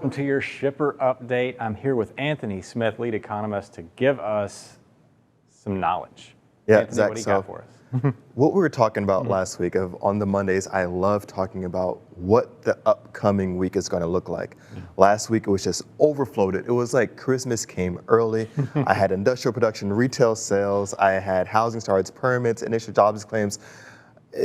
Welcome to your shipper update. I'm here with Anthony Smith, lead economist, to give us some knowledge. Yeah, Anthony, Zach, what do you got for us? What we were talking about last week on the Mondays, I love talking about what the upcoming week is going to look like. Last week, it was just overflowed. It was like Christmas came early. I had industrial production, retail sales. I had housing starts, permits, initial jobs claims.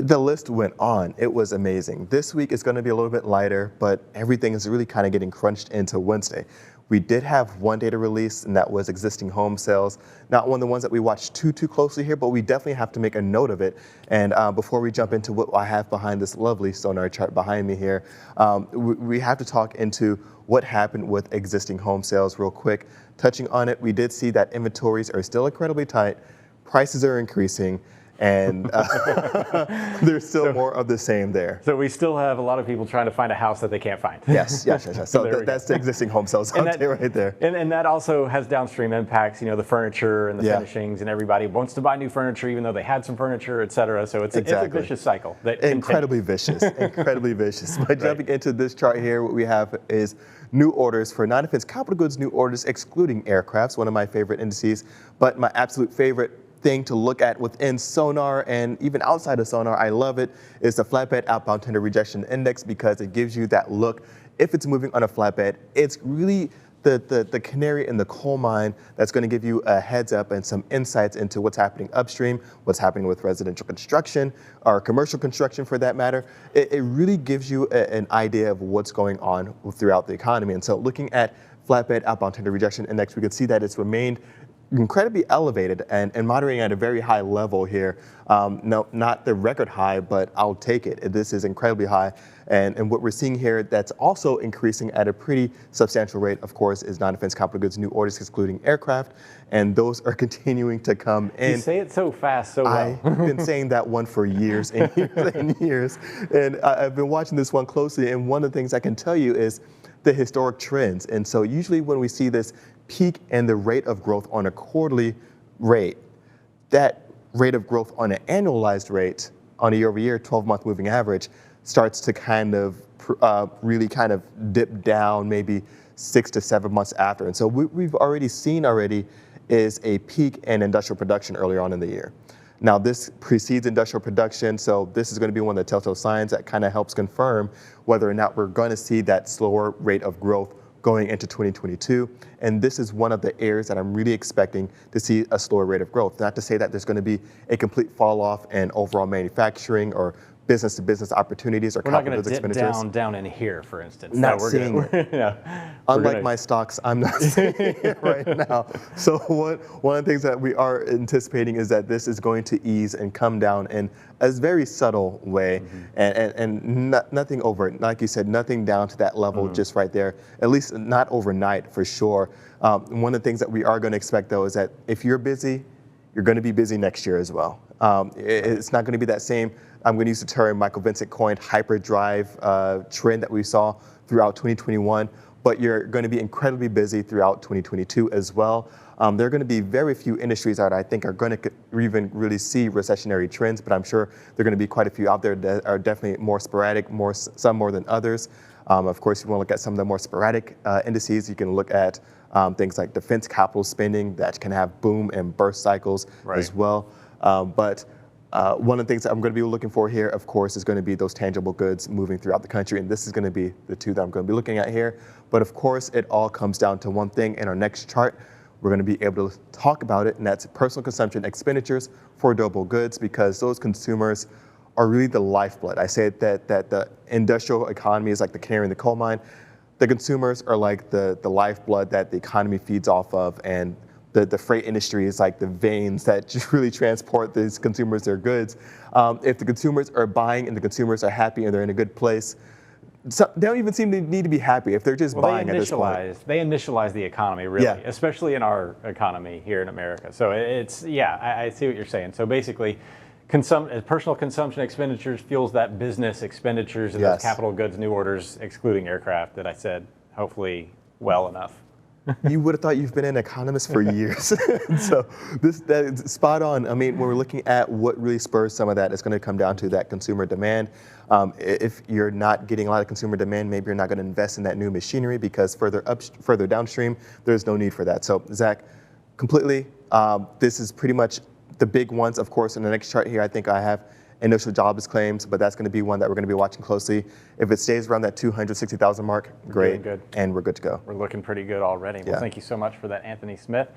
The list went on. It was amazing. This week is going to be a little bit lighter, but everything is really kind of getting crunched into Wednesday. We did have one data release, and that was existing home sales. Not one of the ones that we watched too closely here, but we definitely have to make a note of it. And before we jump into what I have behind this lovely sonar chart behind me here, we have to talk into what happened with existing home sales real quick. Touching on it, we did see that inventories are still incredibly tight, prices are increasing, and there's still more of the same there. So we still have a lot of people trying to find a house that they can't find. Yes. So that's the existing home sales out there right there. And that also has downstream impacts, the furniture and the finishings, and everybody wants to buy new furniture even though they had some furniture, et cetera. So it's a vicious cycle. Incredibly vicious, incredibly vicious. But jumping into this chart here, what we have is new orders for non-defense capital goods, new orders excluding aircrafts, one of my favorite indices, but my absolute favorite thing to look at within Sonar and even outside of Sonar, I love it, is the flatbed outbound tender rejection index, because it gives you that look. If it's moving on a flatbed, it's really the canary in the coal mine that's going to give you a heads up and some insights into what's happening upstream, what's happening with residential construction or commercial construction for that matter. It really gives you an idea of what's going on throughout the economy. And so looking at flatbed outbound tender rejection index, we can see that it's remained incredibly elevated and moderating at a very high level here. No, not the record high, but I'll take it. This is incredibly high. And what we're seeing here that's also increasing at a pretty substantial rate, of course, is non-defense capital goods new orders excluding aircraft. And those are continuing to come in. You say it so fast, so well. I've been saying that one for years and years and years. And I've been watching this one closely. And one of the things I can tell you is the historic trends. And so usually when we see this peak in the rate of growth on a quarterly rate, that rate of growth on an annualized rate on a year-over-year 12-month moving average starts to kind of really kind of dip down maybe 6 to 7 months after. And so what we've already seen is a peak in industrial production earlier on in the year. Now this precedes industrial production, so this is going to be one of the telltale signs that kind of helps confirm whether or not we're going to see that slower rate of growth going into 2022. And this is one of the areas that I'm really expecting to see a slower rate of growth. Not to say that there's going to be a complete fall off in overall manufacturing or business to business opportunities or capital goods expenditures. We're not going to dip down in here, for instance. Not seeing it. Unlike my stocks, I'm not seeing it right now. So one of the things that we are anticipating is that this is going to ease and come down in a very subtle way, and nothing overt. Like you said, nothing down to that level just right there, at least not overnight for sure. One of the things that we are going to expect though is that if you're busy, you're going to be busy next year as well. It's not going to be that same, I'm going to use the term Michael Vincent coined, hyperdrive trend that we saw throughout 2021, but you're going to be incredibly busy throughout 2022 as well. There are going to be very few industries that I think are going to even really see recessionary trends, but I'm sure there are going to be quite a few out there that are definitely more sporadic, some more than others. Of course, if you want to look at some of the more sporadic indices, you can look at things like defense capital spending that can have boom and burst cycles as well. But one of the things that I'm going to be looking for here, of course, is going to be those tangible goods moving throughout the country. And this is going to be the two that I'm going to be looking at here. But of course, it all comes down to one thing. In our next chart, we're going to be able to talk about it, and that's personal consumption expenditures for durable goods, because those consumers are really the lifeblood. I say that the industrial economy is like the canary in the coal mine. The consumers are like the lifeblood that the economy feeds off of, and the freight industry is like the veins that just really transport these consumers their goods. If the consumers are buying and the consumers are happy and they're in a good place, so they don't even seem to need to be happy if they're just buying at this point. They initialize the economy, really, especially in our economy here in America. So it's, I see what you're saying. So basically, personal consumption expenditures fuels that business expenditures and those capital goods new orders, excluding aircraft, that I said hopefully well enough. You would have thought you've been an economist for years. So that's spot on. I mean, when we're looking at what really spurs some of that, it's going to come down to that consumer demand. If you're not getting a lot of consumer demand, maybe you're not going to invest in that new machinery because further downstream, there's no need for that. So Zach, completely, this is pretty much the big ones. Of course, in the next chart here, I think I have initial jobless claims, but that's going to be one that we're going to be watching closely. If it stays around that 260,000 mark, great, good. And we're good to go. We're looking pretty good already. Well, thank you so much for that, Anthony Smith.